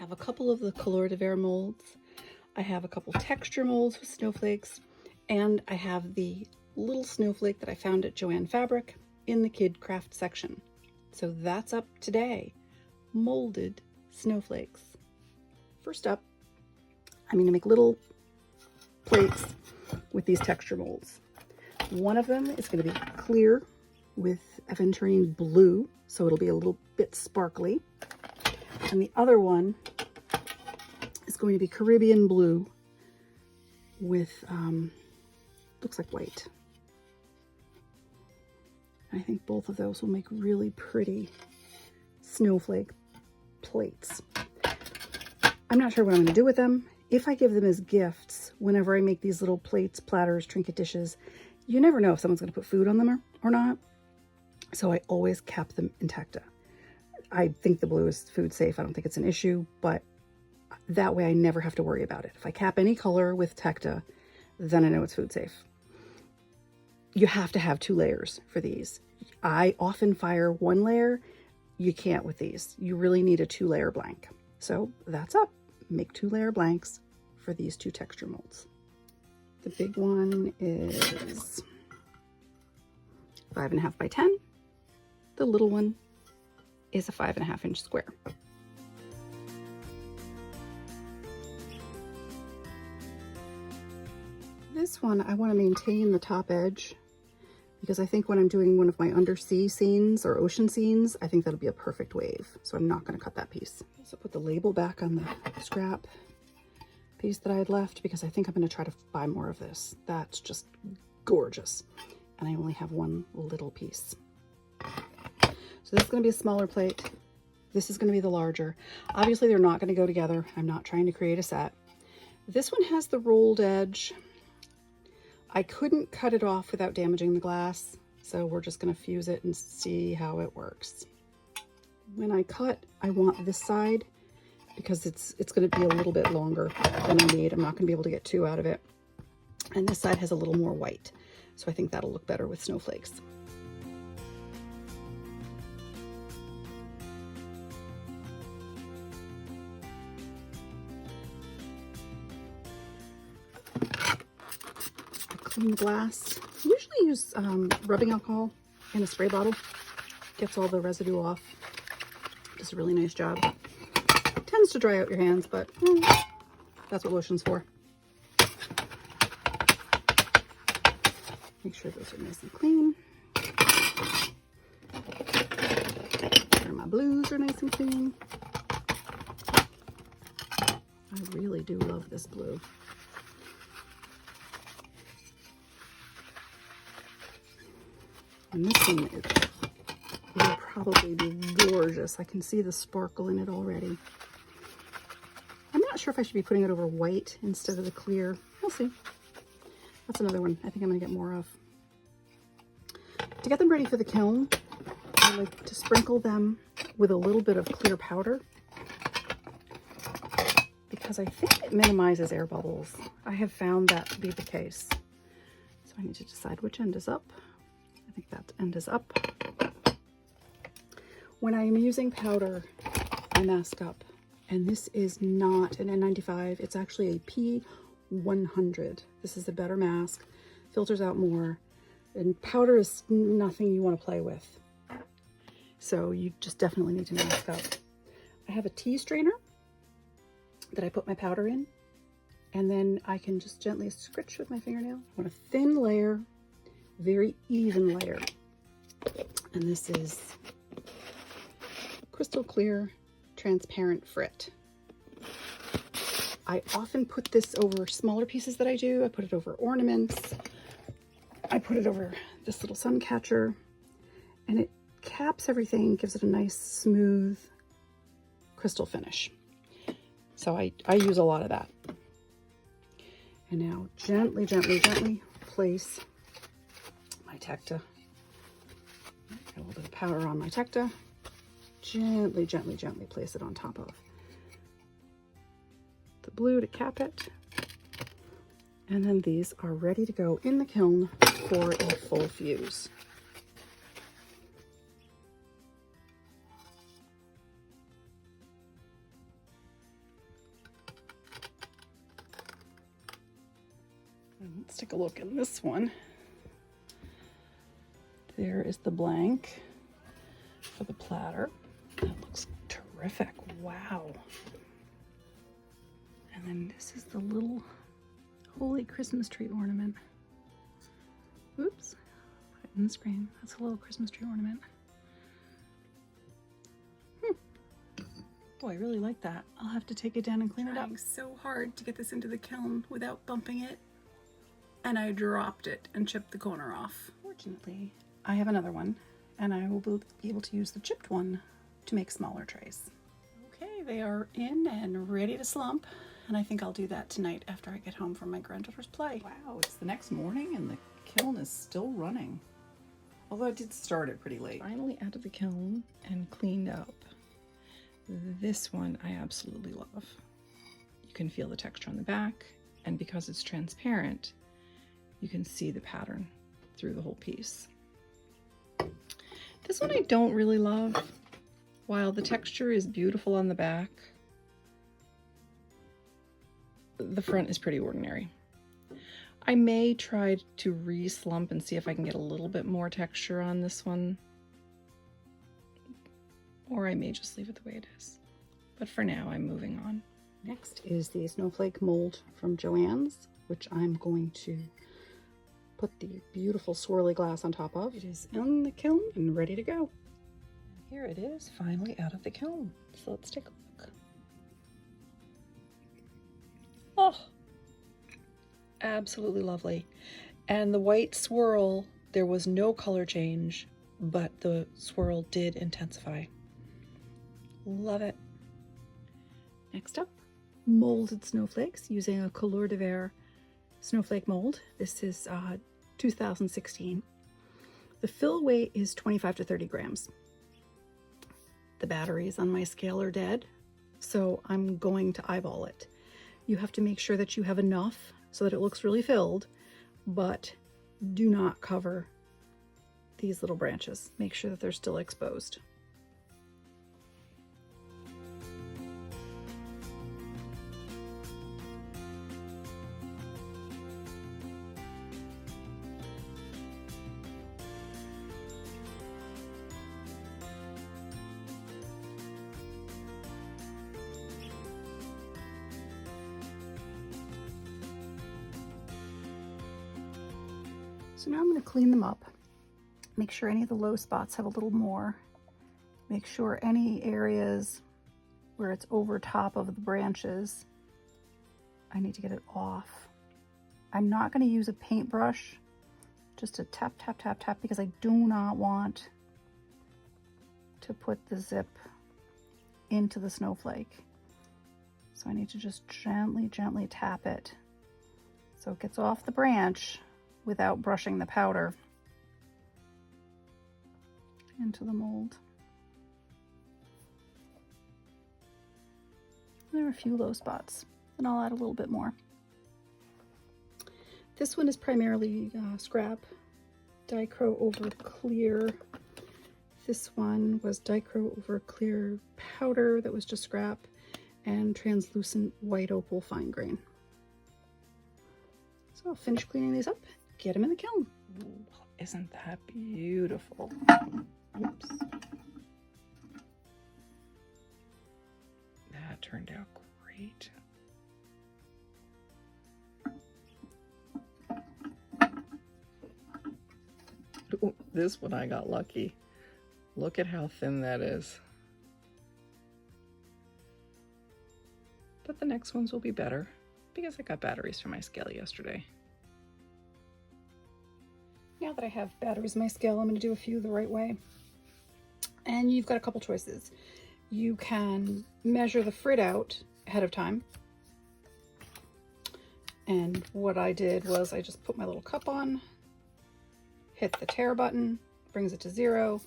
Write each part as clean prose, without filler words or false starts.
have a couple of the Verre molds. I have a couple texture molds with snowflakes, and I have the little snowflake that I found at Joann Fabric in the kid craft section. So that's up today, molded snowflakes. First up, I'm going to make little plates with these texture molds. One of them is going to be clear with aventurine blue, so it'll be a little bit sparkly. And the other one is going to be Caribbean blue with, looks like white. I think both of those will make really pretty snowflake plates. I'm not sure what I'm going to do with them. If I give them as gifts, whenever I make these little plates, platters, trinket dishes, you never know if someone's going to put food on them or not. So I always cap them in Tecta. I think the blue is food safe. I don't think it's an issue, but that way I never have to worry about it. If I cap any color with Tecta, then I know it's food safe. You have to have 2 layers for these. I often fire 1 layer. You can't with these. You really need a 2-layer blank. So that's up. Make 2-layer blanks for these 2 texture molds. The big one is 5.5 by 10. The little one is a 5.5 inch square. This one, I want to maintain the top edge because I think when I'm doing one of my undersea scenes or ocean scenes, I think that'll be a perfect wave. So I'm not going to cut that piece. So put the label back on the scrap piece that I had left because I think I'm going to try to buy more of this. That's just gorgeous. And I only have 1 little piece. So this is going to be a smaller plate. This is going to be the larger. Obviously, they're not going to go together. I'm not trying to create a set. This one has the rolled edge. I couldn't cut it off without damaging the glass, so we're just going to fuse it and see how it works. When I cut, I want this side because it's going to be a little bit longer than I need. I'm not going to be able to get 2 out of it. And this side has a little more white, so I think that'll look better with snowflakes. Clean the glass. I usually use rubbing alcohol in a spray bottle. Gets all the residue off. Does a really nice job. Tends to dry out your hands, but that's what lotion's for. Make sure those are nice and clean. Make sure my blues are nice and clean. I really do love this blue. And this one will probably be gorgeous. I can see the sparkle in it already. I'm not sure if I should be putting it over white instead of the clear. We'll see. That's another one I think I'm going to get more of. To get them ready for the kiln, I like to sprinkle them with a little bit of clear powder because I think it minimizes air bubbles. I have found that to be the case. So I need to decide which end is up. I think that end is up. When I am using powder, I mask up. And this is not an N95. It's actually a P100. This is a better mask. Filters out more. And powder is nothing you want to play with. So you just definitely need to mask up. I have a tea strainer that I put my powder in. And then I can just gently scritch with my fingernail. I want a thin layer. Very even layer. And this is crystal clear transparent frit. I often put this over smaller pieces that I do. I put it over ornaments. I put it over this little sun catcher, and it caps everything, gives it a nice smooth crystal finish. So I use a lot of that. And now gently, gently, gently place my Tecta. Got a little bit of powder on my Tecta. Gently, gently, gently place it on top of the blue to cap it. And then these are ready to go in the kiln for a full fuse. take a look in this one. There is the blank for the platter. That looks terrific. Wow. And then this is the little holy Christmas tree ornament. Oops, put it in the screen. That's a little Christmas tree ornament. Oh, I really like that. I'll have to take it down and clean it up. Trying so hard to get this into the kiln without bumping it, and I dropped it and chipped the corner off. Fortunately, I have another one, and I will be able to use the chipped one to make smaller trays. Okay, they are in and ready to slump, and I think I'll do that tonight after I get home from my granddaughter's play. Wow, it's the next morning and the kiln is still running. Although I did start it pretty late. Finally out of the kiln and cleaned up. This one I absolutely love. You can feel the texture on the back, and because it's transparent, you can see the pattern through the whole piece. This one I don't really love. While the texture is beautiful on the back, the front is pretty ordinary. I may try to re-slump and see if I can get a little bit more texture on this one. Or I may just leave it the way it is. But for now, I'm moving on. Next is the snowflake mold from Joann's, which I'm going to put the beautiful swirly glass on top of. It is in the kiln and ready to go. Here it is, finally out of the kiln. So let's take a look. Oh, absolutely lovely. And the white swirl, there was no color change, but the swirl did intensify. Love it. Next up, molded snowflakes using a Couleur de Verre snowflake mold. This is 2016. The fill weight is 25 to 30 grams. The batteries on my scale are dead, so I'm going to eyeball it. You have to make sure that you have enough so that it looks really filled, but do not cover these little branches. Make sure that they're still exposed. So now I'm going to clean them up. Make sure any of the low spots have a little more. Make sure any areas where it's over top of the branches, I need to get it off. I'm not going to use a paintbrush, just a tap, tap, tap, tap, because I do not want to put the zip into the snowflake. So I need to just gently, gently tap it so it gets off the branch without brushing the powder into the mold. There are a few low spots, and I'll add a little bit more. This one is primarily scrap, dichro over clear. This one was dichro over clear powder that was just scrap, and translucent white opal fine grain. So I'll finish cleaning these up, get them in the kiln. Ooh, isn't that beautiful? Oops. That turned out great. Ooh, this one I got lucky. Look at how thin that is. But the next ones will be better because I got batteries for my scale yesterday. Now that I have batteries in my scale, I'm going to do a few the right way. And you've got a couple choices. You can measure the frit out ahead of time. And what I did was I just put my little cup on, hit the tare button, brings it to 0,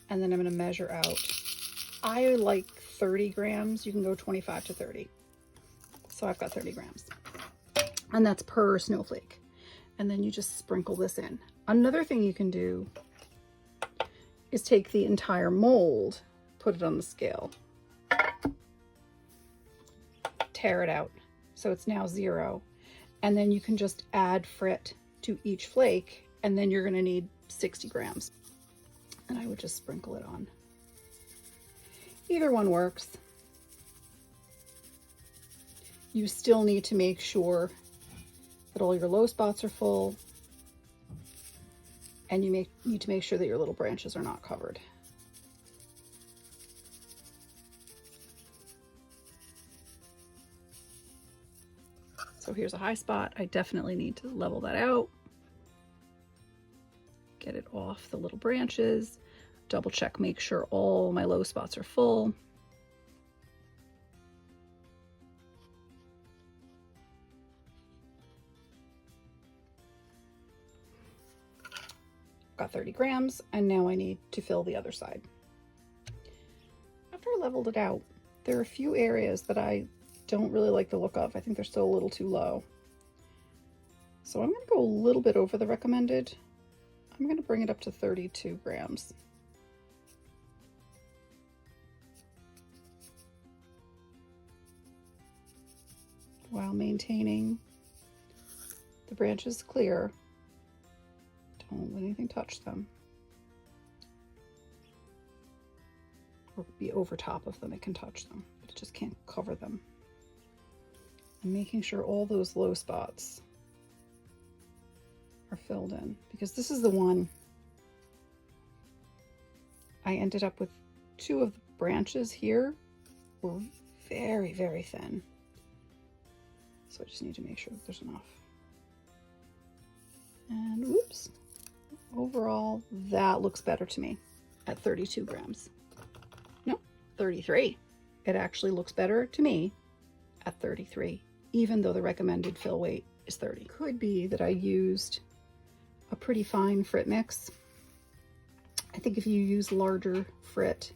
and then I'm going to measure out. I like 30 grams. You can go 25 to 30. So I've got 30 grams. And that's per snowflake. And then you just sprinkle this in. Another thing you can do is take the entire mold, put it on the scale, tear it out. So it's now 0. And then you can just add frit to each flake, and then you're going to need 60 grams. And I would just sprinkle it on. Either one works. You still need to make sure that all your low spots are full, and you need to make sure that your little branches are not covered. So here's a high spot. I definitely need to level that out. Get it off the little branches. Double check, make sure all my low spots are full. Got 30 grams, and now I need to fill the other side. After I leveled it out, there are a few areas that I don't really like the look of. I think they're still a little too low. So I'm going to go a little bit over the recommended. I'm going to bring it up to 32 grams. While maintaining the branches clear. Don't let anything touch them. Or be over top of them, it can touch them, but it just can't cover them. And making sure all those low spots are filled in, because this is the one I ended up with. Two of the branches here were very, very thin. So I just need to make sure that there's enough. And oops, overall, that looks better to me at 32 grams. No, 33. It actually looks better to me at 33, even though the recommended fill weight is 30. Could be that I used a pretty fine frit mix. I think if you use larger frit,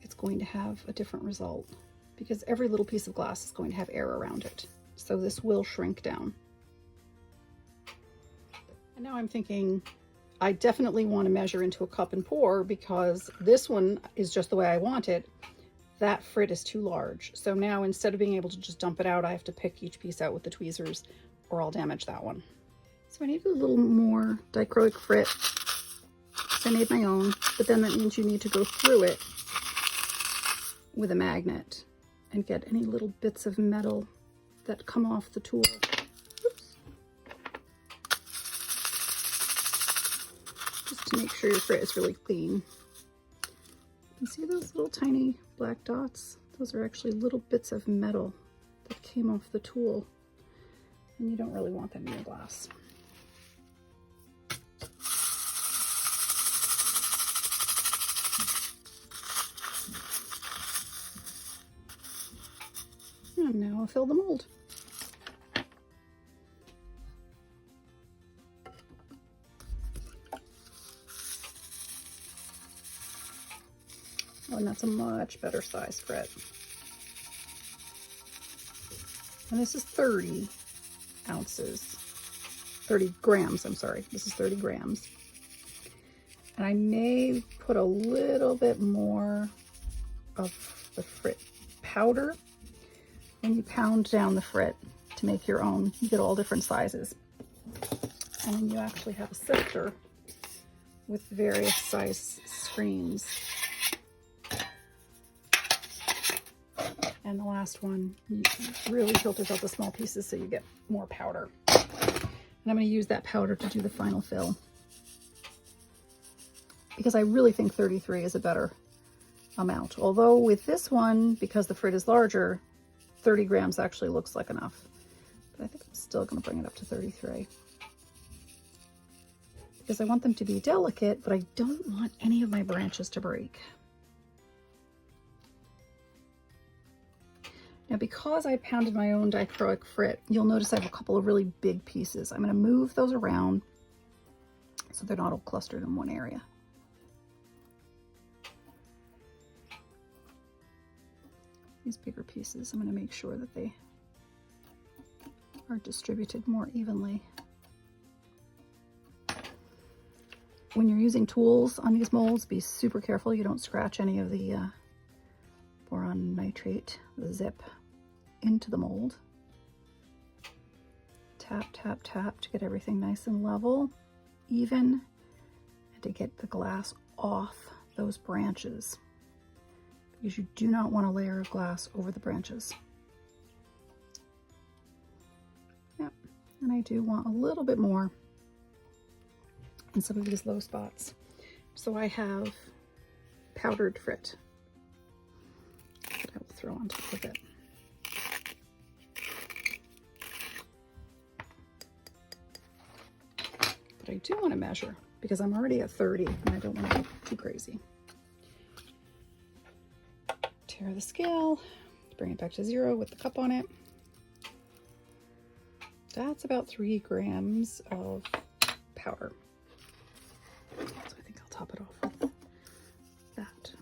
it's going to have a different result, because every little piece of glass is going to have air around it. So this will shrink down. And now I'm thinking I definitely want to measure into a cup and pour, because this one is just the way I want it. That frit is too large. So now instead of being able to just dump it out, I have to pick each piece out with the tweezers, or I'll damage that one. So I need a little more dichroic frit. I made my own, but then that means you need to go through it with a magnet and get any little bits of metal that come off the tool. Oops. Just to make sure your frit is really clean. You see those little tiny black dots? Those are actually little bits of metal that came off the tool, and you don't really want them in your glass. And now I'll fill the mold. Oh, and that's a much better size frit. And this is 30 ounces. 30 grams, I'm sorry. This is 30 grams. And I may put a little bit more of the frit powder. When you pound down the frit to make your own, you get all different sizes. And then you actually have a sifter with various size screens. And the last one really filters out the small pieces so you get more powder. And I'm going to use that powder to do the final fill, because I really think 33 is a better amount. Although with this one, because the frit is larger, 30 grams actually looks like enough. But I think I'm still going to bring it up to 33. Because I want them to be delicate, but I don't want any of my branches to break. Now, because I pounded my own dichroic frit, you'll notice I have a couple of really big pieces. I'm going to move those around so they're not all clustered in one area. These bigger pieces, I'm going to make sure that they are distributed more evenly. When you're using tools on these molds, be super careful you don't scratch any of the boron nitrate, the zip, into the mold. tap, tap, tap to get everything nice and level, even, and to get the glass off those branches, because you do not want a layer of glass over the branches. Yep, and I do want a little bit more in some of these low spots. So I have powdered frit that I will throw on top of it. But I do want to measure because I'm already at 30 and I don't want to go too crazy. Tear the scale, bring it back to 0 with the cup on it. That's about 3 grams of powder. So I think I'll top it off with that.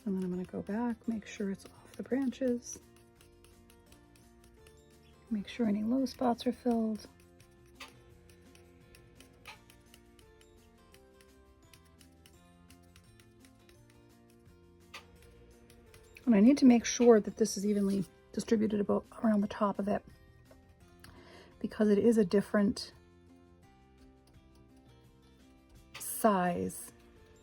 And then I'm going to go back, make sure it's off the branches. Make sure any low spots are filled. And I need to make sure that this is evenly distributed about around the top of it, because it is a different size.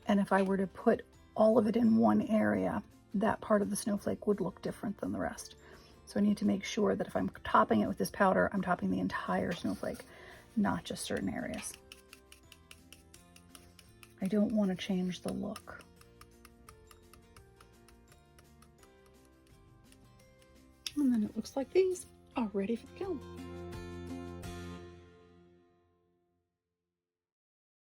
And if I were to put all of it in one area, that part of the snowflake would look different than the rest. So I need to make sure that if I'm topping it with this powder, I'm topping the entire snowflake, not just certain areas. I don't want to change the look. And then it looks like these are ready for the kiln.